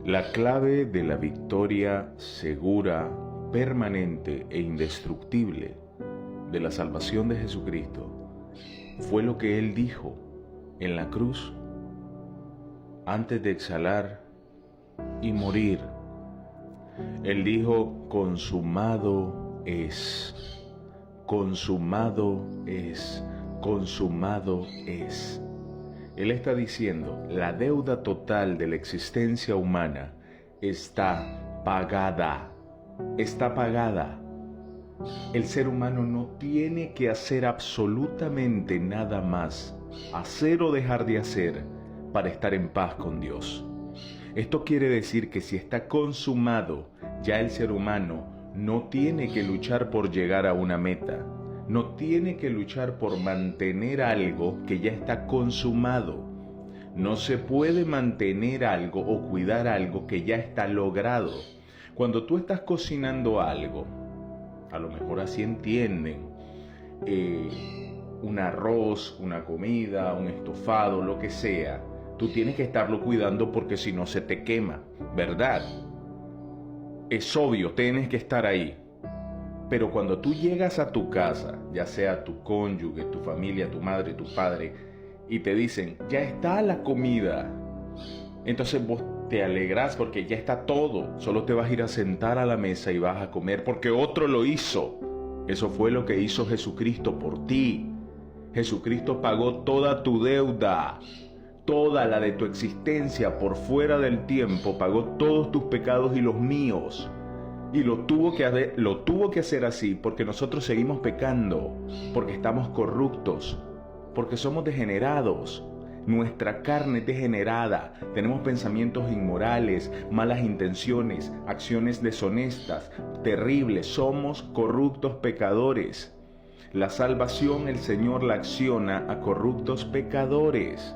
La clave de la victoria segura, permanente e indestructible de la salvación de Jesucristo fue lo que Él dijo en la cruz antes de exhalar y morir. Él dijo: consumado es, consumado es, consumado es. Él está diciendo: la deuda total de la existencia humana está pagada, está pagada. El ser humano no tiene que hacer absolutamente nada más, hacer o dejar de hacer, para estar en paz con Dios. Esto quiere decir que si está consumado, ya el ser humano no tiene que luchar por llegar a una meta, no tiene que luchar por mantener algo que ya está consumado. No se puede mantener algo o cuidar algo que ya está logrado. Cuando tú estás cocinando algo, a lo mejor así entienden, un arroz, una comida, un estofado, lo que sea, tú tienes que estarlo cuidando porque si no se te quema, ¿verdad? Es obvio, tienes que estar ahí. Pero cuando tú llegas a tu casa, ya sea tu cónyuge, tu familia, tu madre, tu padre, y te dicen: ya está la comida, entonces vos te alegras porque ya está todo, solo te vas a ir a sentar a la mesa y vas a comer porque otro lo hizo. Eso fue lo que hizo Jesucristo por ti. Jesucristo pagó toda tu deuda, toda la de tu existencia por fuera del tiempo, pagó todos tus pecados y los míos. Y lo tuvo que hacer así porque nosotros seguimos pecando, porque estamos corruptos, porque somos degenerados. Nuestra carne es degenerada, tenemos pensamientos inmorales, malas intenciones, acciones deshonestas, terribles, somos corruptos pecadores. La salvación el Señor la acciona a corruptos pecadores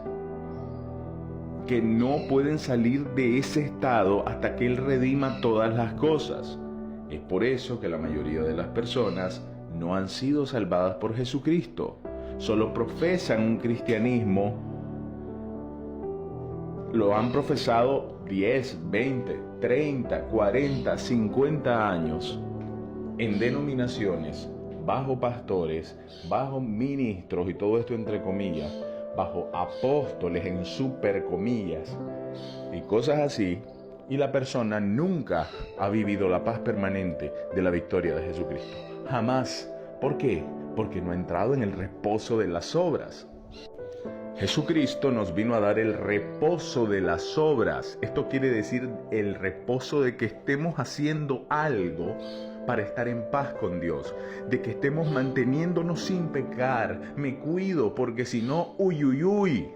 que no pueden salir de ese estado hasta que Él redima todas las cosas. Es por eso que la mayoría de las personas no han sido salvadas por Jesucristo. Solo profesan un cristianismo, lo han profesado 10, 20, 30, 40, 50 años en denominaciones, bajo pastores, bajo ministros y todo esto entre comillas, bajo apóstoles en super comillas y cosas así, y la persona nunca ha vivido la paz permanente de la victoria de Jesucristo. Jamás. ¿Por qué? Porque no ha entrado en el reposo de las obras. Jesucristo nos vino a dar el reposo de las obras. Esto quiere decir el reposo de que estemos haciendo algo para estar en paz con Dios, de que estemos manteniéndonos sin pecar. Me cuido porque si no, uy, uy, uy.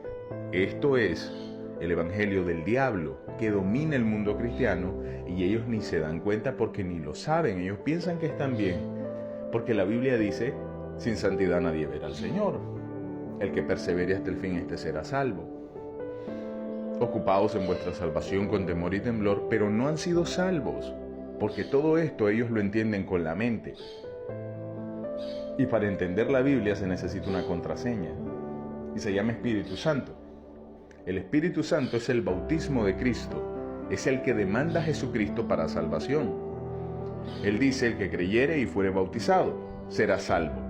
Esto es el evangelio del diablo que domina el mundo cristiano y ellos ni se dan cuenta porque ni lo saben. Ellos piensan que están bien, porque la Biblia dice: sin santidad nadie verá al Señor. El que persevere hasta el fin, este será salvo. Ocupados en vuestra salvación con temor y temblor, pero no han sido salvos, porque todo esto ellos lo entienden con la mente. Y para entender la Biblia se necesita una contraseña, y se llama Espíritu Santo. El Espíritu Santo es el bautismo de Cristo, es el que demanda a Jesucristo para salvación. Él dice: el que creyere y fuere bautizado será salvo.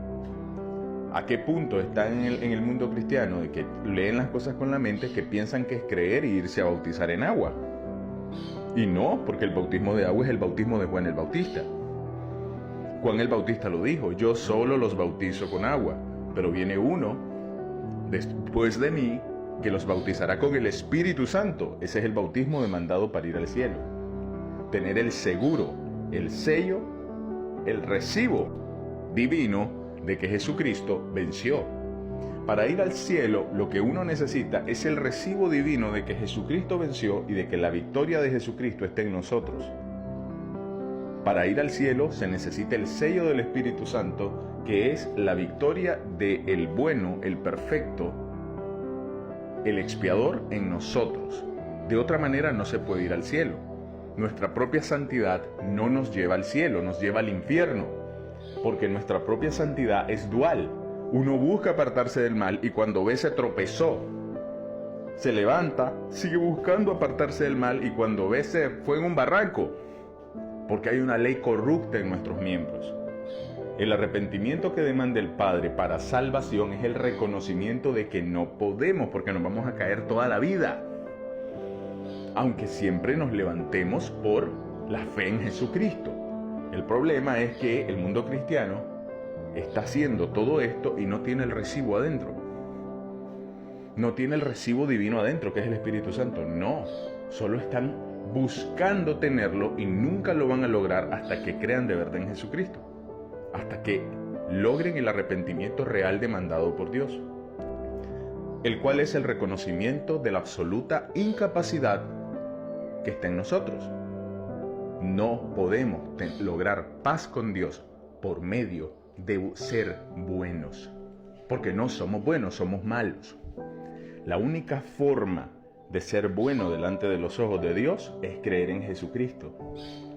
¿A qué punto están en el mundo cristiano de que leen las cosas con la mente, que piensan que es creer y irse a bautizar en agua? Y no, porque el bautismo de agua es el bautismo de Juan el Bautista. Juan el Bautista lo dijo: yo solo los bautizo con agua, pero viene uno después de mí que los bautizará con el Espíritu Santo. Ese es el bautismo demandado para ir al cielo. Tener el seguro, el sello, el recibo divino de que Jesucristo venció. Para ir al cielo, lo que uno necesita es el recibo divino de que Jesucristo venció y de que la victoria de Jesucristo esté en nosotros. Para ir al cielo se necesita el sello del Espíritu Santo, que es la victoria del bueno, el perfecto, el expiador en nosotros. De otra manera no se puede ir al cielo. Nuestra propia santidad no nos lleva al cielo, nos lleva al infierno, porque nuestra propia santidad es dual. Uno busca apartarse del mal y cuando ve se tropezó. se levanta, sigue buscando apartarse del mal y cuando ve se fue en un barranco, porque hay una ley corrupta en nuestros miembros. El arrepentimiento que demanda el Padre para salvación es el reconocimiento de que no podemos, porque nos vamos a caer toda la vida, aunque siempre nos levantemos por la fe en Jesucristo. El problema es que el mundo cristiano está haciendo todo esto y no tiene el recibo adentro. No tiene el recibo divino adentro, que es el Espíritu Santo. No, solo están buscando tenerlo y nunca lo van a lograr hasta que crean de verdad en Jesucristo. Hasta que logren el arrepentimiento real demandado por Dios, el cual es el reconocimiento de la absoluta incapacidad que está en nosotros. No podemos lograr paz con Dios por medio de ser buenos, porque no somos buenos, somos malos. La única forma de ser bueno delante de los ojos de Dios es creer en Jesucristo,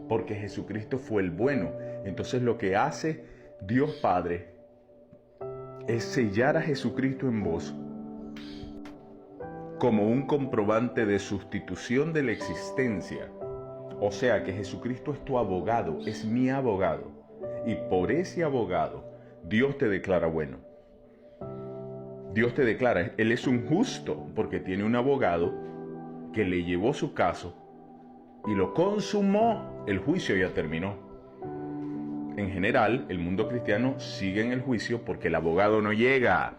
porque Jesucristo fue el bueno. Entonces lo que hace Dios Padre es sellar a Jesucristo en vos como un comprobante de sustitución de la existencia. O sea que Jesucristo es tu abogado, es mi abogado, y por ese abogado Dios te declara bueno. Dios te declara, Él es un justo porque tiene un abogado que le llevó su caso y lo consumó. El juicio ya terminó. En general, el mundo cristiano sigue en el juicio porque el abogado no llega.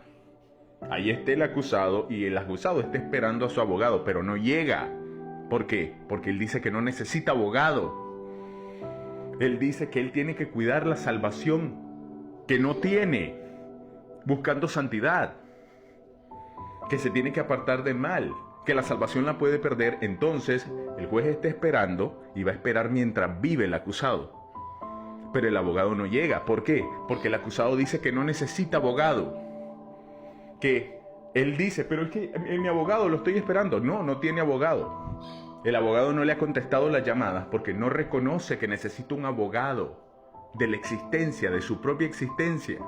Ahí está el acusado y el acusado está esperando a su abogado, pero no llega. ¿Por qué? Porque él dice que no necesita abogado. Él dice que él tiene que cuidar la salvación que no tiene, buscando santidad, que se tiene que apartar del mal, que la salvación la puede perder. Entonces el juez está esperando y va a esperar mientras vive el acusado. Pero el abogado no llega. ¿Por qué? Porque el acusado dice que no necesita abogado. Que él dice, pero es que mi abogado lo estoy esperando. No, no tiene abogado. El abogado no le ha contestado las llamadas porque no reconoce que necesita un abogado de la existencia, de su propia existencia.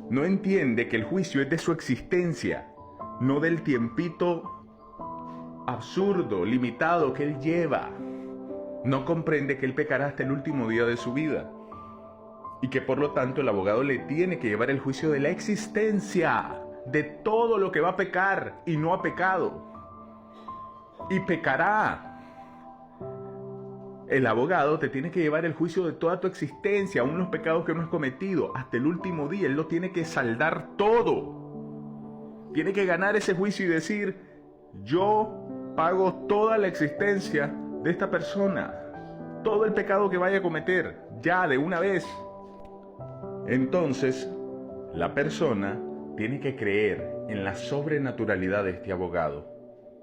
No entiende que el juicio es de su existencia, no del tiempito absurdo, limitado que él lleva. No comprende que él pecará hasta el último día de su vida y que por lo tanto el abogado le tiene que llevar el juicio de la existencia, de todo lo que va a pecar y no ha pecado, y pecará. El abogado te tiene que llevar el juicio de toda tu existencia, aún los pecados que no has cometido, hasta el último día. Él lo tiene que saldar todo. Tiene que ganar ese juicio y decir, yo pago toda la existencia de esta persona, todo el pecado que vaya a cometer, ya de una vez. Entonces, la persona tiene que creer en la sobrenaturalidad de este abogado,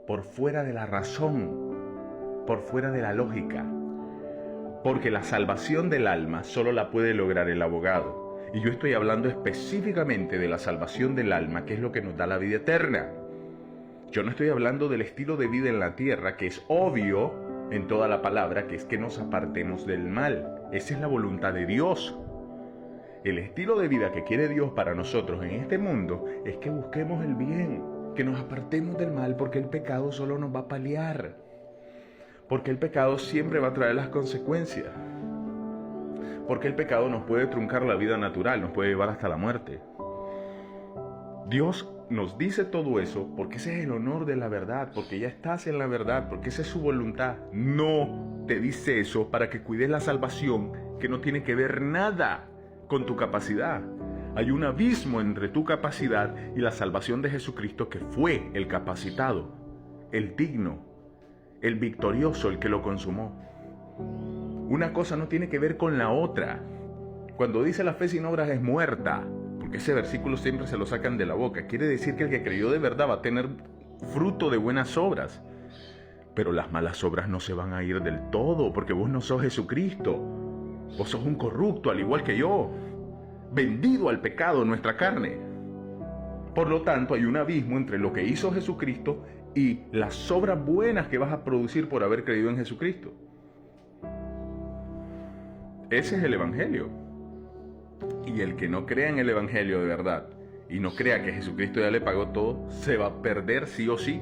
por fuera de la razón, por fuera de la lógica. Porque la salvación del alma solo la puede lograr el abogado. Y yo estoy hablando específicamente de la salvación del alma, que es lo que nos da la vida eterna. Yo no estoy hablando del estilo de vida en la tierra, que es obvio en toda la palabra, que es que nos apartemos del mal. Esa es la voluntad de Dios. El estilo de vida que quiere Dios para nosotros en este mundo es que busquemos el bien, que nos apartemos del mal, porque el pecado solo nos va a paliar. Porque el pecado siempre va a traer las consecuencias. Porque el pecado nos puede truncar la vida natural, nos puede llevar hasta la muerte. Dios nos dice todo eso porque ese es el honor de la verdad, porque ya estás en la verdad, porque esa es su voluntad. No te dice eso para que cuides la salvación que no tiene que ver nada con tu capacidad. Hay un abismo entre tu capacidad y la salvación de Jesucristo, que fue el capacitado, el digno, el victorioso, el que lo consumó. Una cosa no tiene que ver con la otra. Cuando dice la fe sin obras es muerta, porque ese versículo siempre se lo sacan de la boca, quiere decir que el que creyó de verdad va a tener fruto de buenas obras. Pero las malas obras no se van a ir del todo, porque vos no sos Jesucristo. Vos sos un corrupto, al igual que yo, vendido al pecado en nuestra carne. Por lo tanto, hay un abismo entre lo que hizo Jesucristo y las obras buenas que vas a producir por haber creído en Jesucristo. Ese es el Evangelio. Y el que no crea en el Evangelio de verdad y no crea que Jesucristo ya le pagó todo, se va a perder sí o sí